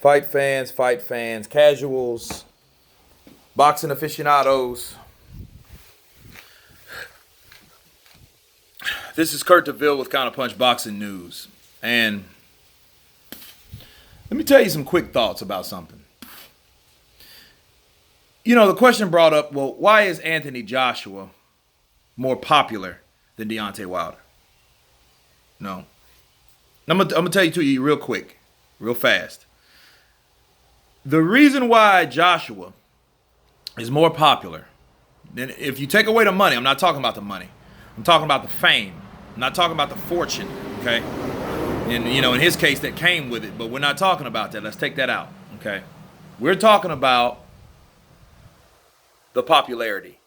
Fight fans, casuals, boxing aficionados. This is Kurt DeVille with Counterpunch Boxing News. And let me tell you some quick thoughts about something. You know, the question brought up, well, why is Anthony Joshua more popular than Deontay Wilder? No. I'm gonna tell you to you real quick, real fast. The reason why Joshua is more popular, then if you take away the money, I'm not talking about the money. I'm talking about the fame. I'm not talking about the fortune, okay? And, you know, in his case, that came with it, but we're not talking about that. Let's take that out, okay? We're talking about the popularity.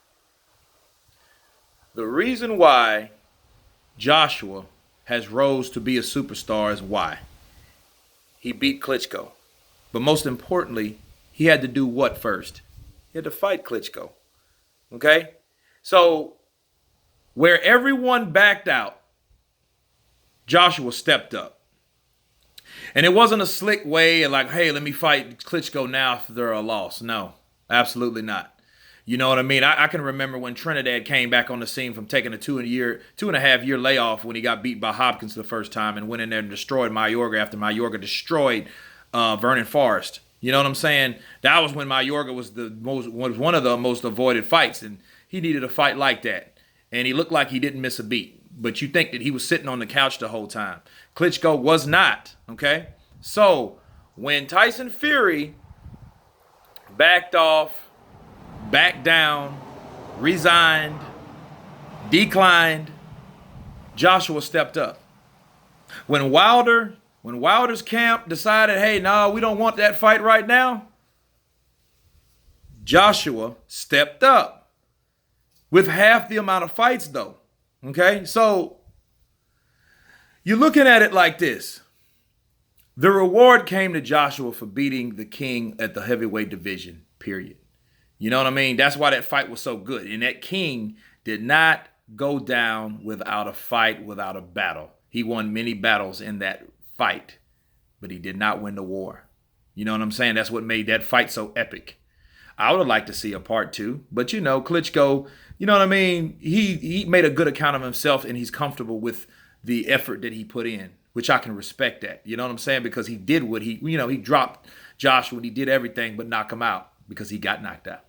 The reason why Joshua has rose to be a superstar is why? He beat Klitschko. But most importantly, he had to do what first? He had to fight Klitschko. Okay? So, where everyone backed out, Joshua stepped up. And it wasn't a slick way of like, hey, let me fight Klitschko now after a loss. No, absolutely not. You know what I mean? I can remember when Trinidad came back on the scene from taking a 2.5 year layoff when he got beat by Hopkins the first time and went in there and destroyed Mayorga after Mayorga destroyed Vernon Forrest. You know what I'm saying? That was when Mayorga was one of the most avoided fights, and he needed a fight like that. And he looked like he didn't miss a beat. But you think that he was sitting on the couch the whole time. Klitschko was not, okay? So, when Tyson Fury backed off, backed down, resigned, declined, Joshua stepped up. When Wilder's camp decided, hey, no, we don't want that fight right now, Joshua stepped up with half the amount of fights, though. Okay? So you're looking at it like this. The reward came to Joshua for beating the king at the heavyweight division, period. You know what I mean? That's why that fight was so good. And that king did not go down without a fight, without a battle. He won many battles in that fight, but he did not win the war. You know what I'm saying? That's what made that fight so epic. I would have liked to see a part 2, but you know, Klitschko, you know what I mean? He made a good account of himself, and he's comfortable with the effort that he put in, which I can respect that. You know what I'm saying? Because he did what he dropped Joshua and he did everything but knock him out because he got knocked out.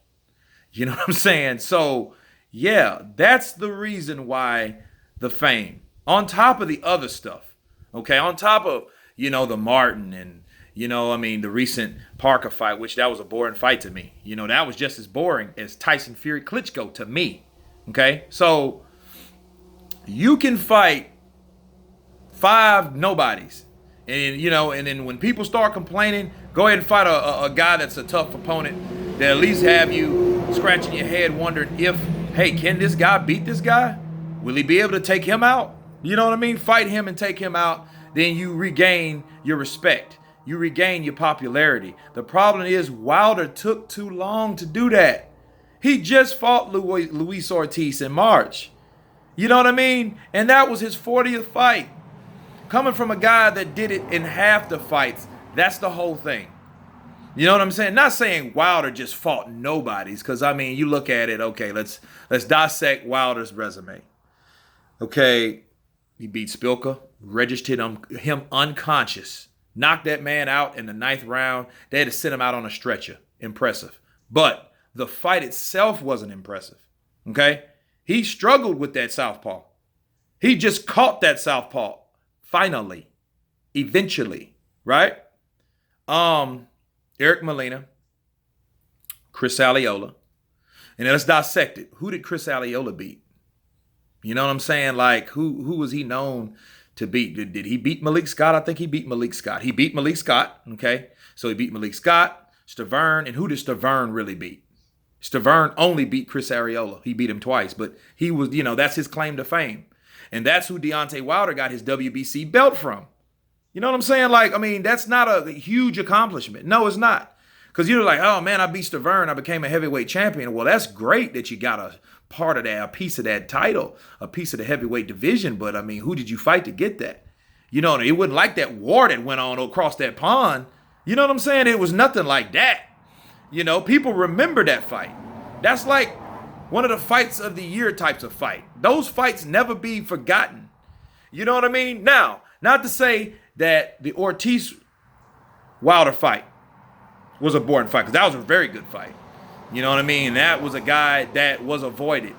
You know what I'm saying? So, yeah, that's the reason why the fame. On top of the other stuff, okay? On top of, you know, the Martin and, you know, I mean, the recent Parker fight, which that was a boring fight to me. You know, that was just as boring as Tyson Fury Klitschko to me, okay? So, you can fight 5 nobodies. And, you know, and then when people start complaining, go ahead and fight a guy that's a tough opponent that at least have you scratching your head wondering if, hey, can this guy beat this guy? Will he be able to take him out? You know what I mean? Fight him and take him out. Then you regain your respect. You regain your popularity. The problem is Wilder took too long to do that. He just fought Luis Ortiz in March. You know what I mean? And that was his 40th fight. Coming from a guy that did it in half the fights, that's the whole thing. You know what I'm saying? Not saying Wilder just fought nobodies, because, I mean, you look at it, okay, let's dissect Wilder's resume. Okay, he beat Spilka, registered him unconscious, knocked that man out in the 9th round. They had to sit him out on a stretcher. Impressive. But the fight itself wasn't impressive, okay? He struggled with that southpaw. He just caught that southpaw, finally, eventually, right? Eric Molina, Chris Aliola. And then let's dissect it. Who did Chris Aliola beat? You know what I'm saying? Like, who was he known to beat? Did he beat Malik Scott? I think he beat Malik Scott. He beat Malik Scott, okay? So he beat Malik Scott, Stavern, and who did Stavern really beat? Stavern only beat Chris Arreola. He beat him twice, but he was, you know, that's his claim to fame. And that's who Deontay Wilder got his WBC belt from. You know what I'm saying? Like, I mean, that's not a huge accomplishment. No, it's not. Because you're like, oh, man, I beat Stavern. I became a heavyweight champion. Well, that's great that you got a part of that, a piece of that title, a piece of the heavyweight division. But, I mean, who did you fight to get that? You know, it wasn't like that war that went on across that pond. You know what I'm saying? It was nothing like that. You know, people remember that fight. That's like one of the fights of the year types of fight. Those fights never be forgotten. You know what I mean? Now, not to say that the Ortiz Wilder fight was a boring fight, because that was a very good fight. You know what I mean? That was a guy that was avoided.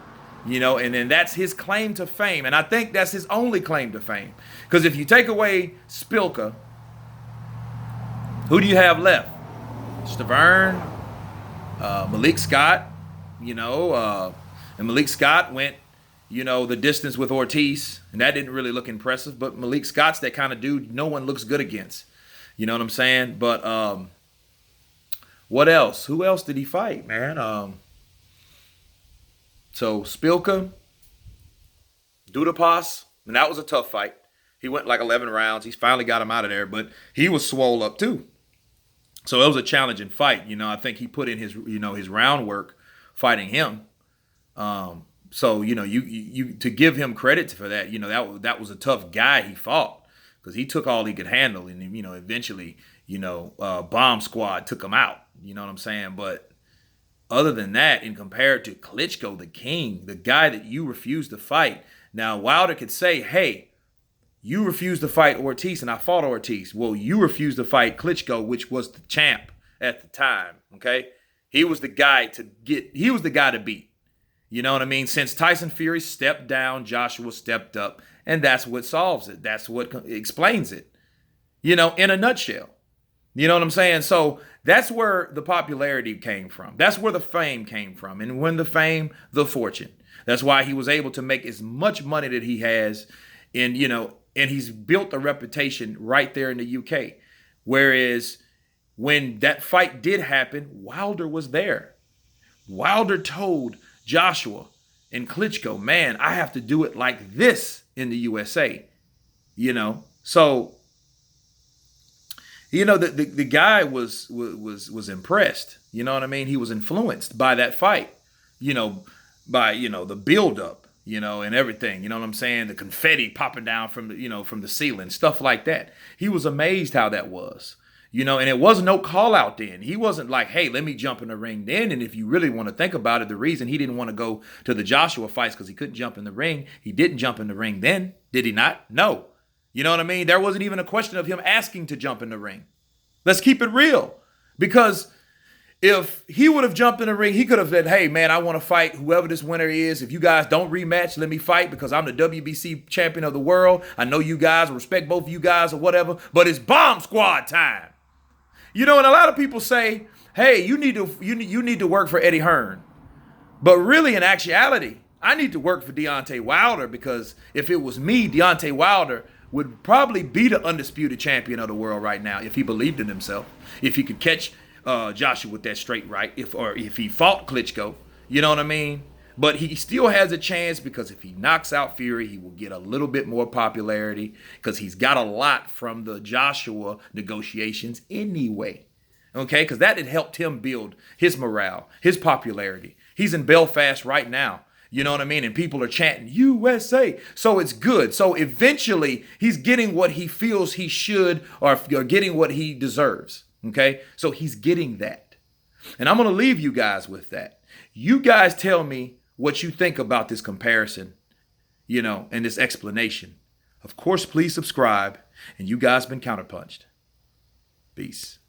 You know, and then that's his claim to fame. And I think that's his only claim to fame. Because if you take away Spilka, who do you have left? Stavern, Malik Scott, you know, and Malik Scott went, you know, the distance with Ortiz, and that didn't really look impressive. But Malik Scott's that kind of dude no one looks good against. You know what I'm saying? But what else? Who else did he fight, man? So Spilka, Dudapas, and that was a tough fight. He went like 11 rounds. He finally got him out of there, but he was swole up too. So it was a challenging fight. You know, I think he put in his, you know, his round work fighting him. So, you know, you to give him credit for that, you know, that was a tough guy he fought, because he took all he could handle, and, you know, eventually, you know, Bomb Squad took him out. You know what I'm saying? But other than that, and compared to Klitschko, the king, the guy that you refused to fight. Now, Wilder could say, hey, you refused to fight Ortiz, and I fought Ortiz. Well, you refused to fight Klitschko, which was the champ at the time, okay? He was the guy to beat. You know what I mean? Since Tyson Fury stepped down, Joshua stepped up, and that's what solves it. That's what explains it, you know, in a nutshell. You know what I'm saying? So that's where the popularity came from. That's where the fame came from. And when the fame, the fortune. That's why he was able to make as much money that he has in, you know, and he's built a reputation right there in the UK. Whereas when that fight did happen, Wilder was there. Wilder told Joshua and Klitschko, man, I have to do it like this in the USA. You know, so you know, the guy was impressed. You know what I mean? He was influenced by that fight, you know, by, you know, the buildup, you know, and everything. You know what I'm saying? The confetti popping down from the, you know, from the ceiling, stuff like that. He was amazed how that was, you know, and it wasn't no call out then. He wasn't like, hey, let me jump in the ring then. And if you really want to think about it, the reason he didn't want to go to the Joshua fights because he couldn't jump in the ring. He didn't jump in the ring then, did he not? No. You know what I mean? There wasn't even a question of him asking to jump in the ring. Let's keep it real. Because if he would have jumped in the ring, he could have said, hey, man, I want to fight whoever this winner is. If you guys don't rematch, let me fight, because I'm the WBC champion of the world. I know you guys, respect both of you guys or whatever, but it's Bomb Squad time. You know, and a lot of people say, hey, you need to work for Eddie Hearn. But really, in actuality, I need to work for Deontay Wilder, because if it was me, Deontay Wilder would probably be the undisputed champion of the world right now if he believed in himself, if he could catch Joshua with that straight right, if he fought Klitschko, you know what I mean? But he still has a chance, because if he knocks out Fury, he will get a little bit more popularity, because he's got a lot from the Joshua negotiations anyway, okay? Because that had helped him build his morale, his popularity. He's in Belfast right now. You know what I mean? And people are chanting, USA. So it's good. So eventually he's getting what he feels he should, or getting what he deserves. Okay? So he's getting that. And I'm going to leave you guys with that. You guys tell me what you think about this comparison, you know, and this explanation. Of course, please subscribe. And you guys been counterpunched. Peace.